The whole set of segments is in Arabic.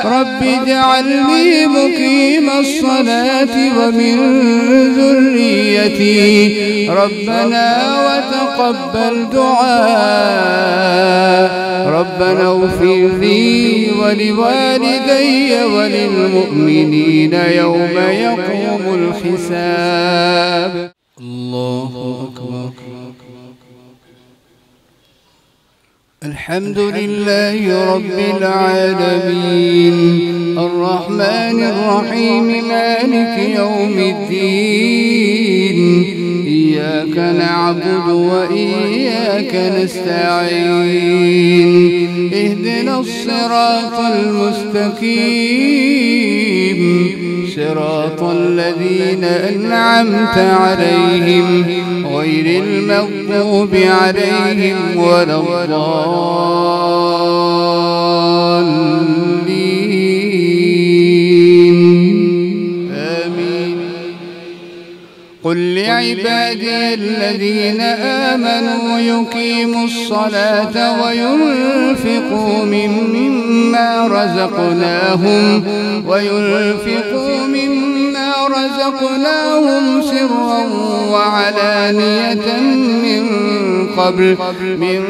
رب اجعلني مقيم الصلاة ومن ذريتي ربنا وتقبل دعاء ربنا اغفر لي ولوالدي وللمؤمنين يوم يقوم الحساب. الله أكبر. الحمد لله رب العالمين الرحمن الرحيم مالك يوم الدين إياك نعبد وإياك نستعين اهدنا الصراط المستقيم صراط الذين أنعمت عليهم غير المغضوب عليهم ولا الضالين آمين. قل لعبادي الذين آمنوا يقيموا الصلاة وينفقوا مما رزقناهم سرا وعلانية من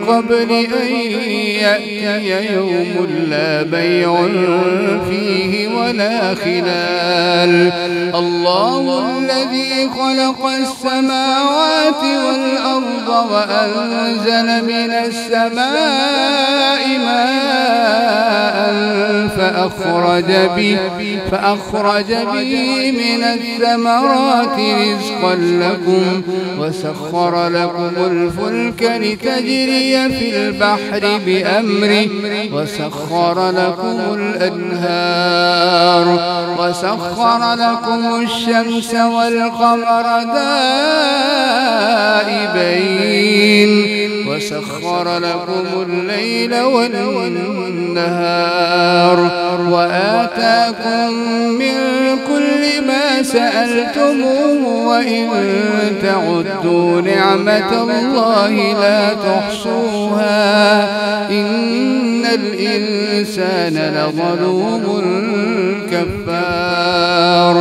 قبل أن يأتي يوم لا بيع فيه ولا خلال. الله الذي خلق السماوات والأرض وأنزل من السماء ماء فأخرج به من الثمرات رزقا لكم وسخر لكم الفلك لتجري في البحر بأمره وسخر لكم الأنهار وسخر لكم الشمس والقمر دائبين وسخر لكم الليل والنهار وآتاكم من كل ما سألتموه وإن تعدوا نعمة الله لا تحصوها إن الإنسان لظلوم كفار.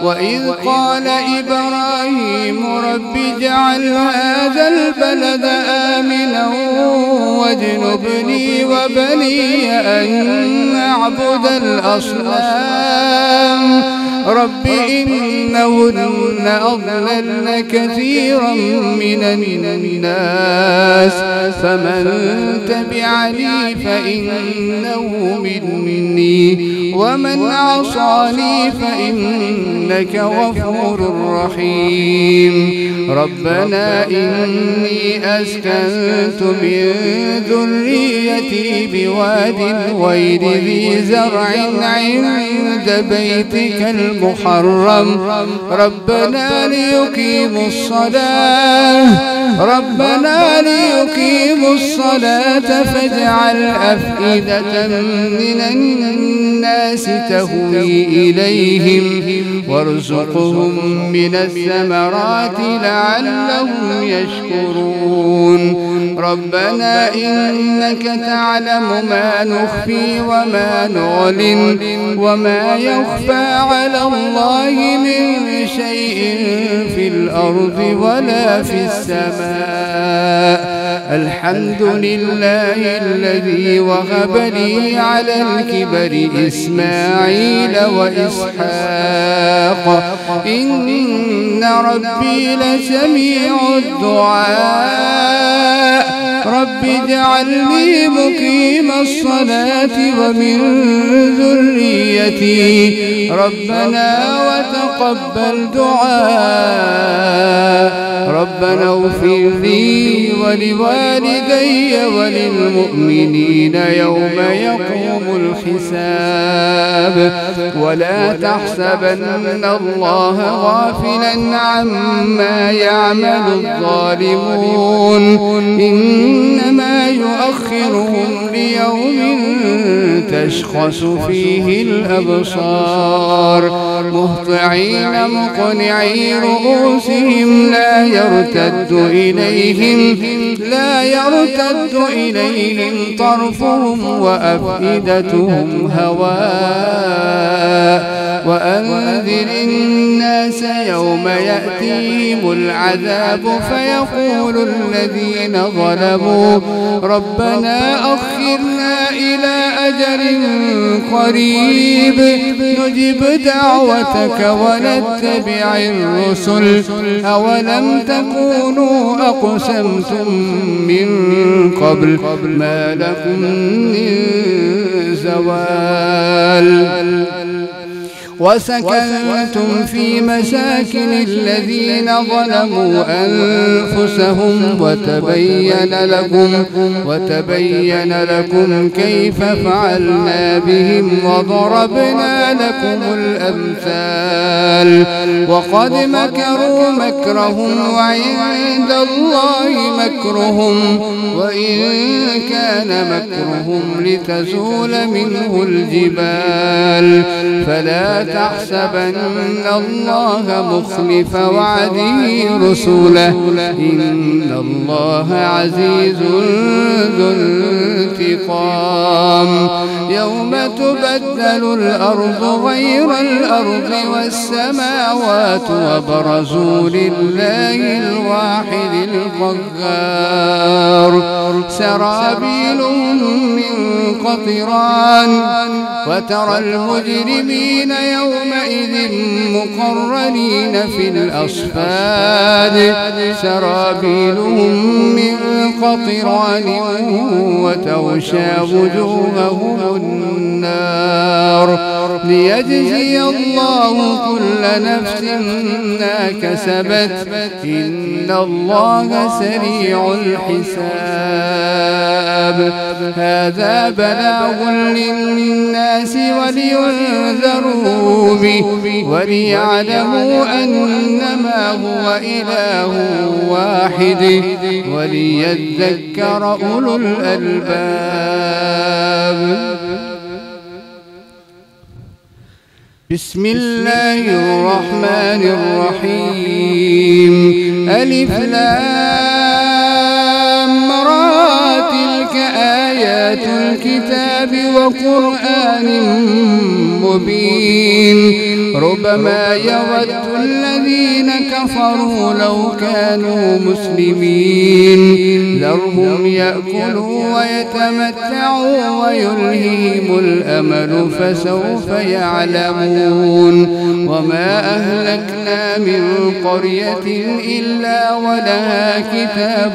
وإذ قال إبراهيم رب اجعل هذا البلد آمنا واجنبني وبني أن نعبد الأصنام رب إنهن أضللن كثيرا من الناس فمن تبعني فإنه مني ومن عصاني فإنك غفور رحيم. ربنا إني أسكنت من ذريتي بواد غير ذي زرع عند بيتك المحرم ربنا ليقيموا الصلاة فاجعل أفئدة من الناس تهوي إليهم وارزقهم من الثمرات لعلهم يشكرون. ربنا إنك تعلم ما نخفي وما نعلن وما يخفى على الله من شيء في الأرض ولا في السماء. الحمد لله الذي وهب لي على الكبر إسماعيل وإسحاق إن ربي لسميع الدعاء. رب اجعلني مقيم الصلاة ومن ذريتي ربنا وتقبل دعاء ربنا اغفر لي ولوالدي وللمؤمنين يوم يقوم الحساب. ولا تحسبن الله غافلا عما يعمل الظالمون إنما يؤخرهم ليوم تشخص فيه الأبصار مهطعين مقنعي رؤوسهم لا يرتد إليهم طرفهم وأفئدتهم هواء وأنذر الناس يوم يأتيهم العذاب فيقول الذين ظلموا ربنا أخرنا إلى أجل قريب نجب دعوتك ونتبع الرسل أولم تكونوا أقسمتم من قبل ما لكم من زوال وسكنتم في مساكن الذين ظلموا أنفسهم وتبين لكم كيف فعلنا بهم وضربنا لكم الأمثال وقد مكروا مكرهم وعند الله مكرهم وإن كان مكرهم لتزول منه الجبال فلا تحسبن الله مخلف وعده رسله إن الله عزيز ذو انتقام يوم تبدل الأرض غير الأرض والسماوات وبرزوا لله الواحد القهار سرابيلهم من قطران وترى المجرمين يومئذ مقرنين في الأصفاد سرابيلهم من قطران وتغشى وجوههم النار ليجزي الله كل نفس ما كسبت إن الله سريع الحساب هذا بلاغ للناس ولينذروا به وليعلموا أنما هو إله واحد وليذكر أولو الألباب بسم الله الرحمن الرحيم ألف لام را تلك آيات الكتاب وقرآن مبين ربما يود الذين كفروا لو كانوا مسلمين ذرهم يأكلوا ويتمتعوا ويلههم الأمل فسوف يعلمون وما أهلكنا من قرية إلا ولها كتاب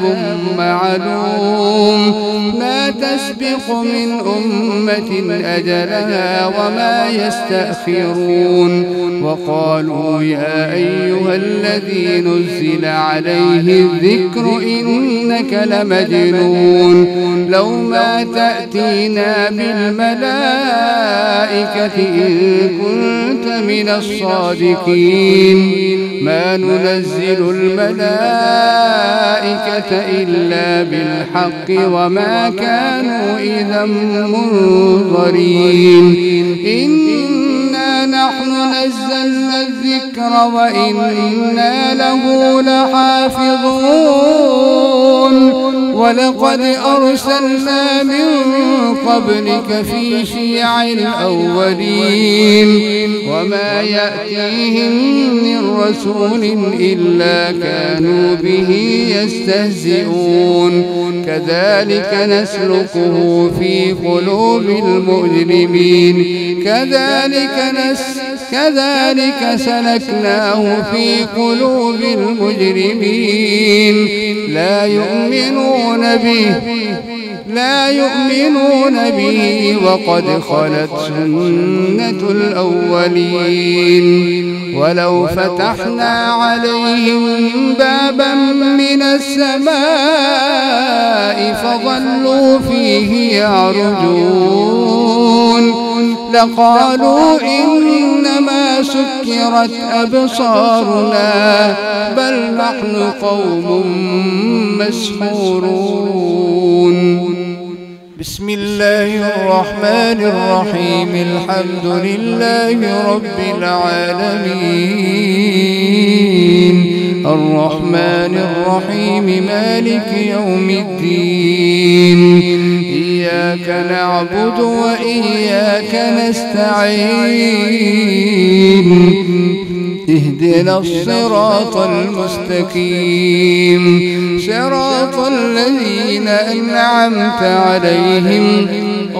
معلوم ما تسبق من أمة أجلها وما يستأخرون وقالوا يا أيها الذي نزل عليه الذكر إنك لمجنون لو ما تأتينا بالملائكة إن كنت من الصادقين ما ننزل الملائكة إلا بالحق وما كانوا إذا منظرين إنا نحن نزلنا الذكر وإنا له لحافظون ولقد أرسلنا من قبلك في شيع الأولين وما يأتيهم من رسول إلا كانوا به يستهزئون كذلك نسلكه في قلوب المجرمين كذلك سلكناه في قلوب المجرمين لا يؤمنون به وقد خلت سنة الأولين ولو فتحنا عليهم بابا من السماء فظلوا فيه يعرجون لقالوا إنما سكرت أبصارنا بل نحن قوم مسحورون. بسم الله الرحمن الرحيم. الحمد لله رب العالمين الرحمن الرحيم مالك يوم الدين. إياك نعبد وإياك نستعين. اهدنا الصراط المستقيم صراط الذين أنعمت عليهم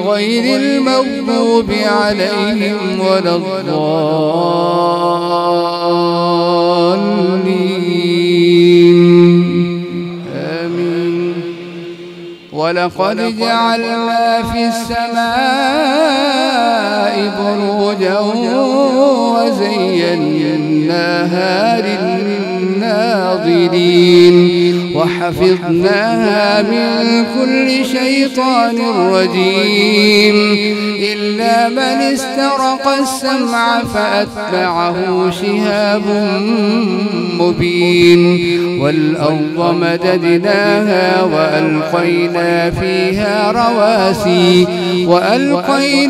غير المغضوب عليهم ولا الضالين. آمين. ولقد جعلنا في السماء بروجا وزيناها للناظرين وحفظناها من كل شيطان رجيم إلا من استرق السمع فأتبعه شهاب مبين. والأرض مددناها وألقينا فيها رواسي وأنبتنا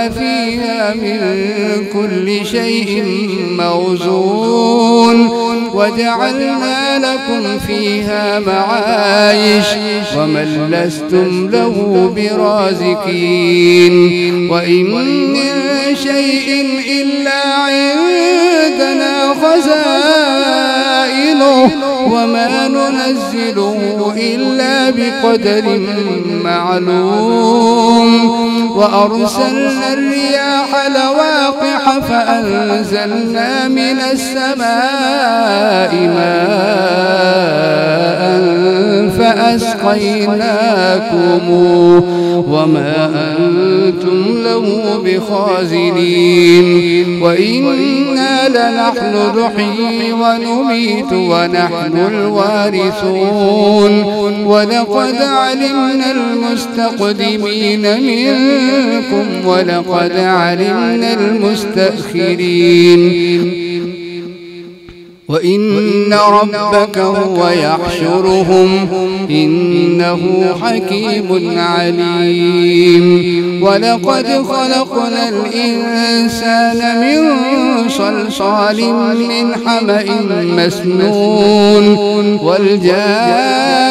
فيها من كل شيء موزون وجعلنا لكم فيها معايش ومن لستم له برازقين. وإن من شيء إلا عندنا خزائنه وما ننزله إلا بقدر معلوم. وأرسلنا الرياح لواقح فأنزلنا من السماء ماء فأسقيناكم وما أنتم له بخازنين. وإنا لنحن نحيي ونميت ونحن الوارثون. ولقد علمنا المستقدمين منكم ولقد علمنا المستأخرين. وإن ربك هو يحشرهم إنه حكيم عليم. ولقد خلقنا الإنسان من صلصال من حمأ مسنون والجان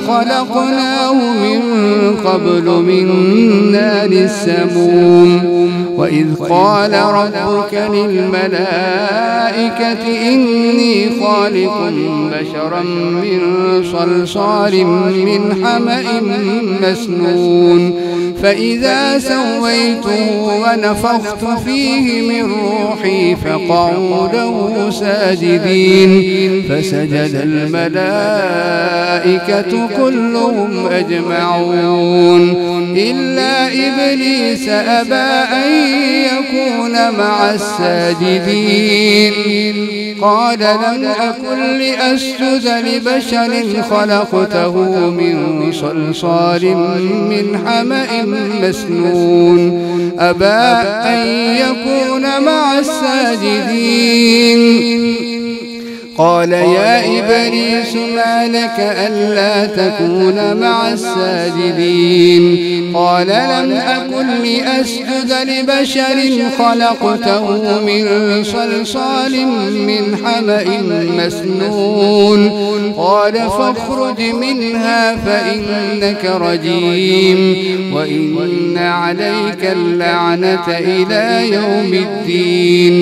خلقناه من قبل من نار السموم. وإذ قال ربك للملائكة إني خالق بشرا من صلصال من حمأ مسنون فإذا سويته ونفخت فيه من روحي فقعوا له ساجدين. فسجد الملائكة كلهم أجمعون إلا إبليس أبى أن يكون مع الساجدين. قال لم أكن لأسجد لبشر خلقته من صلصال من حمأ مسنون أبى أن يكون مع الساجدين. قال يا إبليس ما لك ألا تكون مع الساجدين؟ قال لم أكن لأسجد لبشر خلقته من صلصال من حمأ مسنون. قال فاخرج منها فإنك رجيم وإن عليك اللعنة إلى يوم الدين.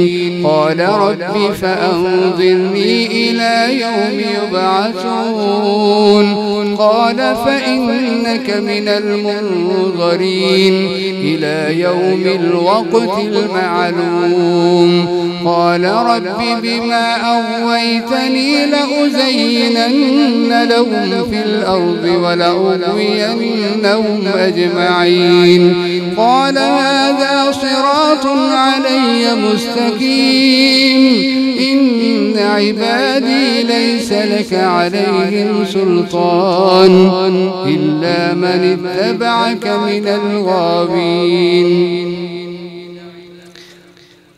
قال رب فأنظرني إلى يوم يبعثون. قال فإنك من المنظرين إلى يوم الوقت المعلوم. قال رب بما أغويتني لأزينن لهم في الأرض ولأغوينهم أجمعين. قال هذا صراط علي مستقيم إن عبادي عبادي ليس لك عليهم سلطان إلا من اتبعك من الغاوين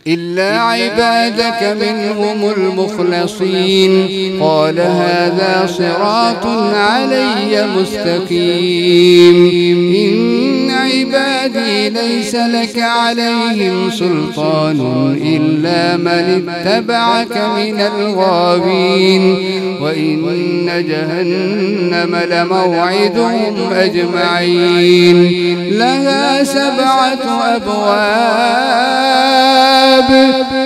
إلا عبادك منهم المخلصين قال هذا صراط علي مستقيم إن عبادي ليس لك عليهم سلطان إلا من اتبعك من الغاوين وإن جهنم لموعدهم أجمعين لها 7 أبواب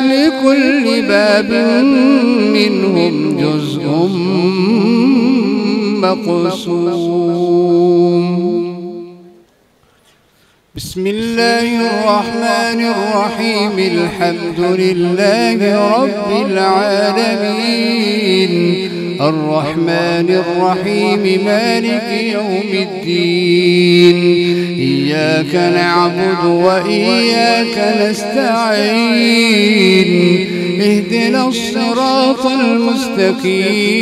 لكل باب منهم جزء مقسوم بسم الله الرحمن الرحيم الحمد لله رب العالمين الرحمن الرحيم مالك يوم الدين إياك نعبد وإياك نستعين اهدنا الصراط المستقيم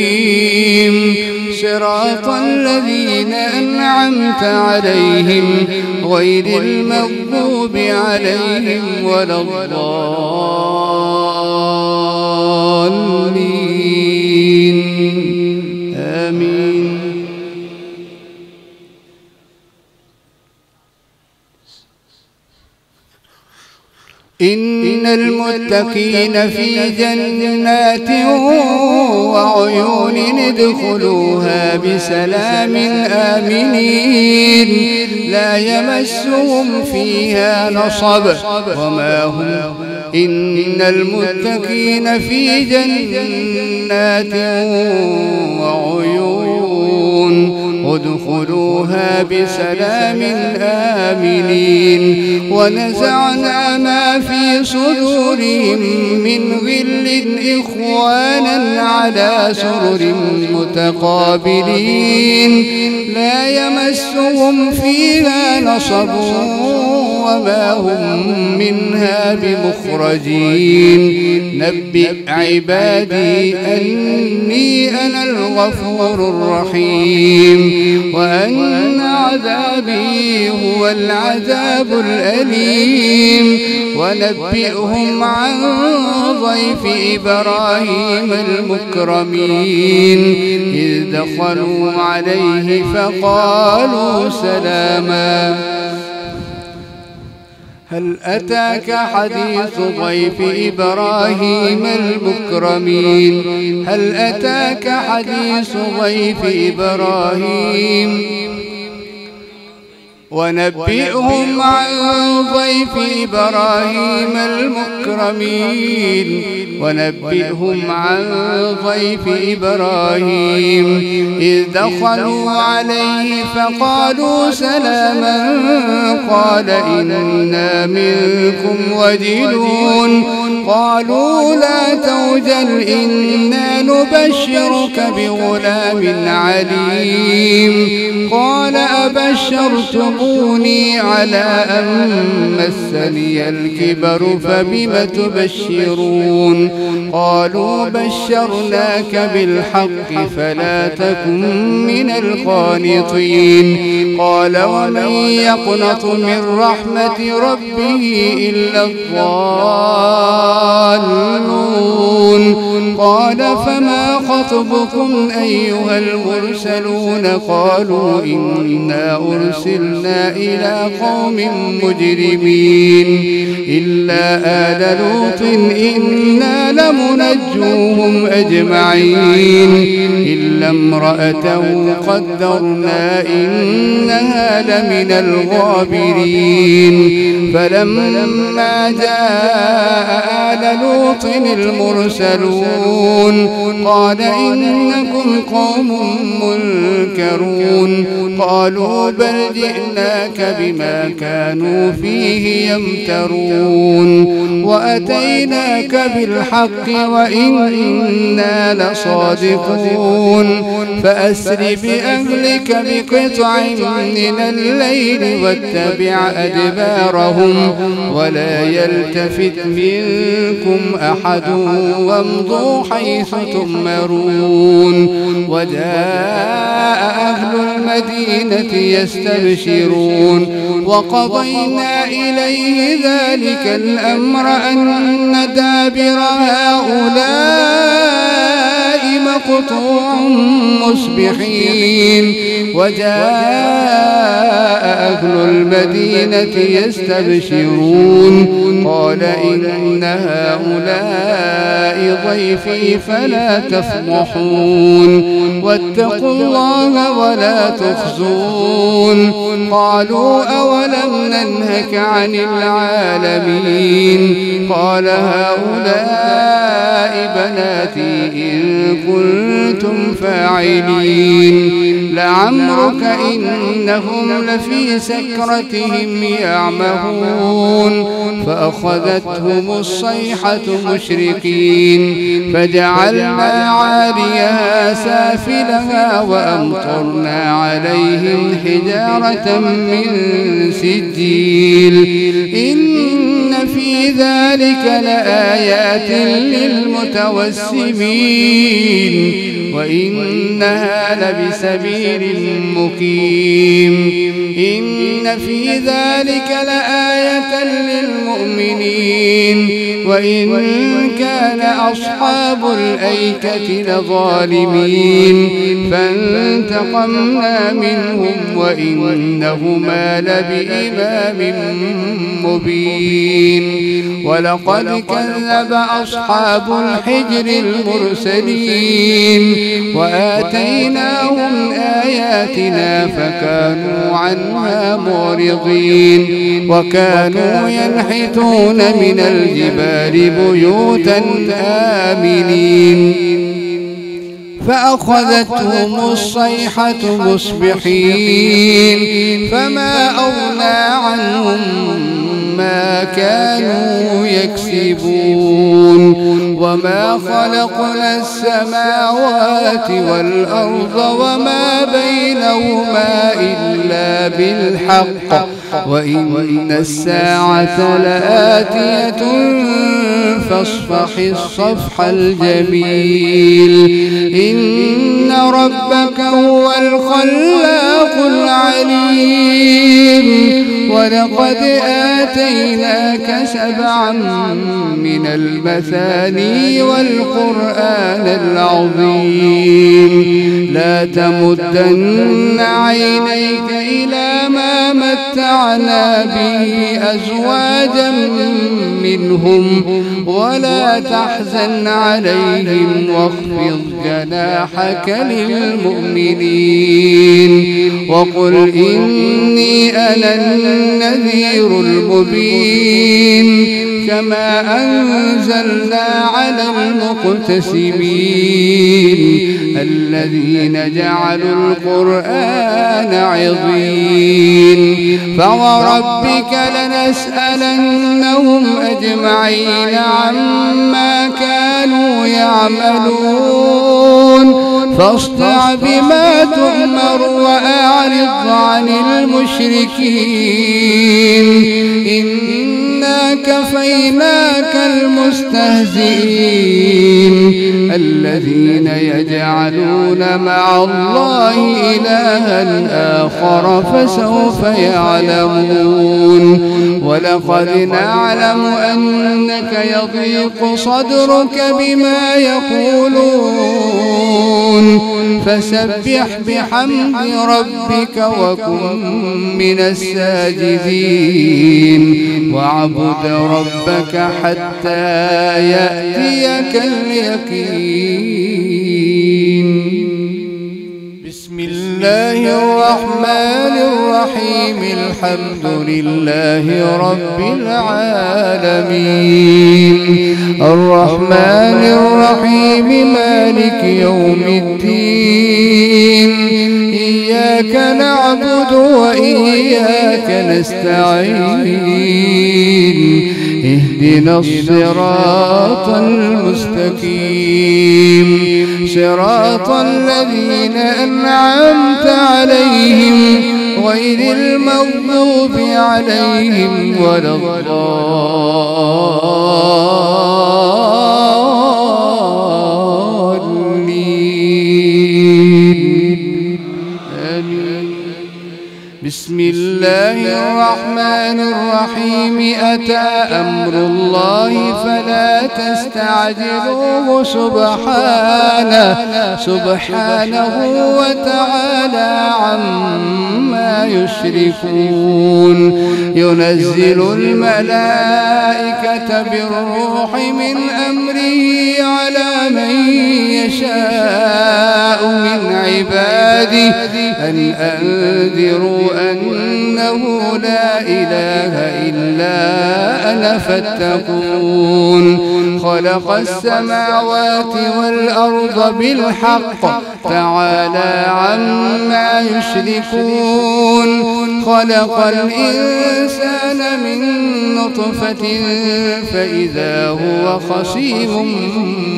صراط الذين أنعمت عليهم غير المغضوب عليهم ولا الضالين آمين إن المتقين في جنات وعيون ادخلوها بسلام آمنين لا يمسهم فيها نصب وما هم إن المتقين في جنات وعيون ادخلوها بسلام آمنين ونزعنا ما في صدورهم من غل إخوانا على سرر متقابلين لا يمسهم فيها نصب وما هم منها بمخرجين نبئ عبادي أني أنا الغفور الرحيم وأن عذابي هو العذاب الأليم ونبئهم عن ضيف إبراهيم المكرمين إذ دخلوا عليه فقالوا سلاما هل أتاك حديث ضيف إبراهيم المكرمين هل أتاك حديث ضيف إبراهيم ونبئهم عن ضيف إبراهيم المكرمين ونبئهم عن ضيف إبراهيم إذ دخلوا عليه فقالوا سلاما قال إنا منكم وجلون قالوا لا توجل إنا نبشرك بغلام عليم قال أبشرتموني على أن مسني الكبر فبم تبشرون قالوا بشرناك بالحق فلا تكن من القانطين قال ومن يقنط من رحمة ربه إلا الضالون قال فما خطبكم أيها المرسلون قالوا إنا أرسلنا إلى قوم مجرمين إلا آل لوط إنا لمنجوهم أجمعين إلا امرأته قدرنا إنها لمن الغابرين فلما جاء آل لوط المرسلون قال إنكم قوم منكرون قالوا قالوا بل جئناك بما كانوا فيه يمترون وأتيناك بالحق وإنا لصادقون فأسر بأهلك بقطع من الليل واتبع أدبارهم ولا يلتفت منكم أحد وامضوا حيث تؤمرون وجاء أهل المدينة يستبشرون وقضينا إليه ذلك الأمر أن دابر هؤلاء مقطوع مصبحين وجاء أهل المدينة يستبشرون قال إن هؤلاء ضيفي فلا تفضحون واتقوا الله ولا تخزون قالوا أولم ننهك عن العالمين قال هؤلاء بناتي إن كنتم فاعلين لعمرك إنهم لفي سكرتهم يعمهون فأخذتهم الصيحة مشرقين فجعلنا عاليها سافلها وأمطرنا عليهم حجارة من سجيل إن في ذلك لآيات للمتوسمين وإنها لبسبيل مقيم إن في ذلك لآية للمؤمنين وإن كان أصحاب الأيكة لظالمين فانتقمنا منهم وإنهما لبإمام مبين ولقد كذب أصحاب الحجر المرسلين وآتيناهم آياتنا فكانوا عنها معرضين وكانوا ينحتون من الجبال بيوتا آمنين فأخذتهم الصيحة مصبحين فما أغنى عنهم ما كانوا يكسبون وما خلقنا السماوات والأرض وما بينهما إلا بالحق وإن الساعة لآتية فاصفح الصفح الجميل إن ربك هو الخلاق العليم ولقد آتيناك 7 من المثاني والقرآن العظيم لا تمدن عينيك إلى ما متعنا به أزواجا منهم ولا تحزن عليهم واخفض جناحك للمؤمنين وقل إني أنا النذير المبين كما أنزلنا على المقتسمين الذين جعلوا القرآن عظيم فوربك لنسألنهم أجمعين عما كانوا يعملون فاصدع بما تؤمر وأعرض عن المشركين إنا كفيناك المستهزئين الذين يجعلون مع الله إلها آخر فسوف يعلمون ولقد نعلم أنك يضيق صدرك بما يقولون فسبح بحمد ربك وكن من الساجدين واعبد ربك حتى يأتيك اليقين بسم الله الرحمن الرحيم الحمد لله رب العالمين الرحمن الرحيم مالك يوم الدين إياك إياك نعبد وإياك نستعين اهدنا الصراط المستقيم صراط الذين أنعمت عليهم غير المغضوب عليهم ولا الضالين آمين. بسم الله الرحمن الرحيم أتى أمر الله فلا تستعجلوه سبحانه وتعالى عما يشركون ينزل الملائكة بالروح من أمره على من يشاء من عباده أن أنذروا أنه لا إله إلا أنا فاتقون خلق السماوات والأرض بالحق تعالى عما يشركون خلق الإنسان من نطفة فإذا هو خصيم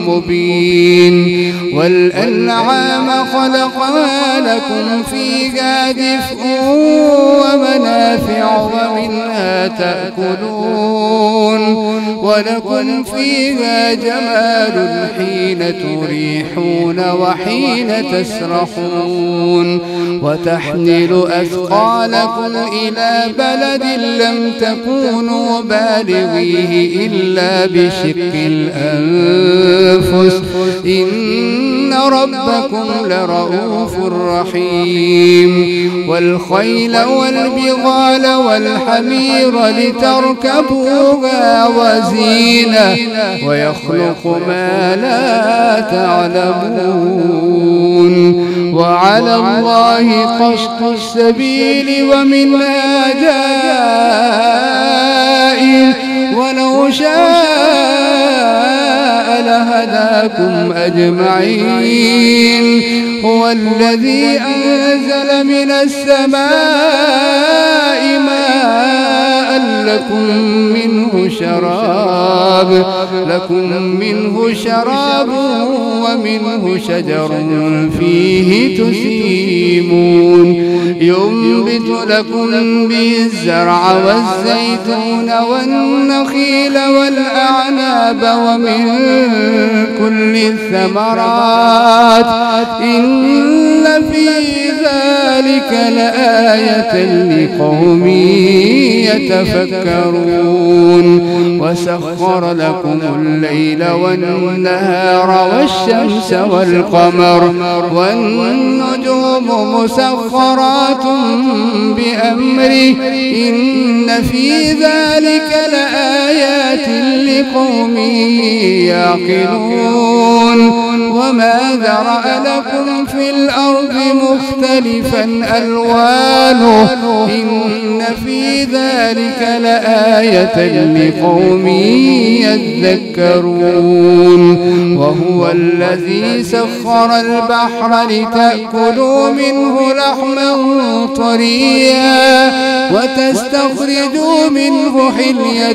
مبين والأنعام خلقها لكم فيها دفء ومنافع ومنها تأكلون ولكم فيها جمال حين تريحون وحين تسرحون وتحمل أثقالكم إلى بلد لم تكونوا بالغيه إلا بشق الأنفس إن ربكم لرؤوف رحيم والخيل والبغال والحمير لتركبوها وزينة ويخلق ما لا تعلمون وعلى الله قصد السبيل ومنها جائر ولو شاء لهداكم أجمعين هو الذي أنزل من السماء ماء لكم منه شراب ومنه شجر فيه تسيمون ينبت لكم به الزرع والزيتون والنخيل والأعناب ومن كل الثمرات إن في ذلك لآية لقوم يتفكرون وسخر لكم الليل والنهار والشمس والقمر والنجوم مسخرات بأمره إن في ذلك لآيات لقوم يعقلون وما ذرأ لكم في الأرض مختلفا ألوانه إن في ذلك لآية لقوم يذكرون وهو الذي سخر البحر لتأكلوا منه لحما طريا وتستخرجوا منه حلية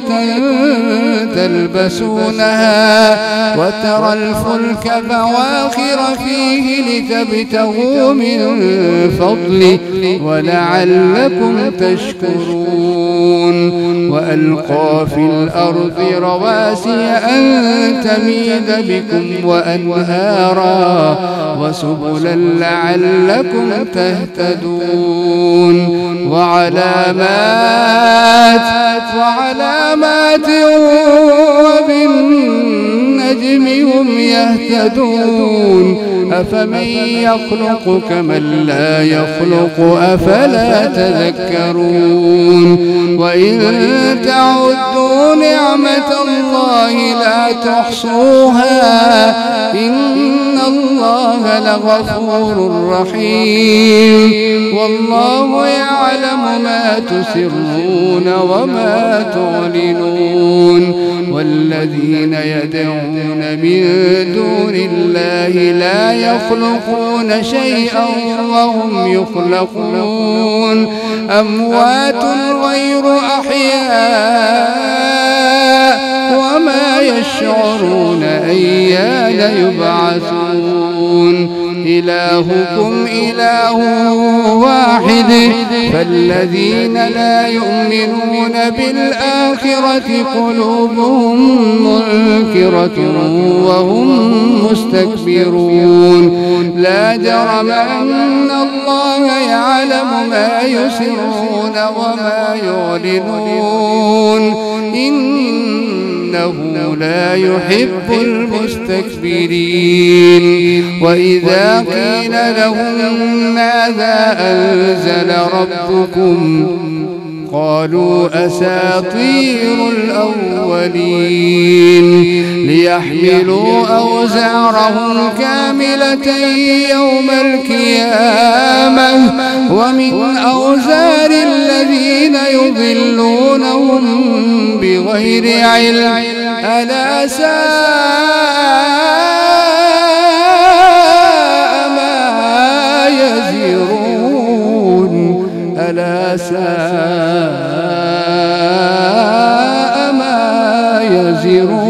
تلبسونها وترى الفلك مواخر فيه لتبتغوا من فضله ولعلكم تشكرون وألقى في الأرض رواسي أن تميد بكم وأنهارا وسبلا لعلكم تهتدون وعلامات وبالنجم هم يهتدون أفمن يخلق كمن لا يخلق أفلا تذكرون وإن تعدوا نعمة الله لا تحصوها إن الله لغفور رحيم والله يعلم ما تسرون وما تعلنون والذين يدعون من دون الله لا يخلقون شيئا وهم يخلقون أموات غير أحياء وما يشعرون أيان يبعثون إلهكم إله واحد فالذين لا يؤمنون بالآخرة قلوبهم منكرة وهم مستكبرون لا جرم أن الله يعلم ما يسرون وما يعلنون إنه لا يحب المستكبرين وإذا قيل لهم ماذا أنزل ربكم قالوا أساطير الأولين ليحملوا أوزارهم كاملة يوم القيامة ومن أوزار الذين يضلونهم بغير علم ألا ساء ما يزرون ألا ساء ما يزرون.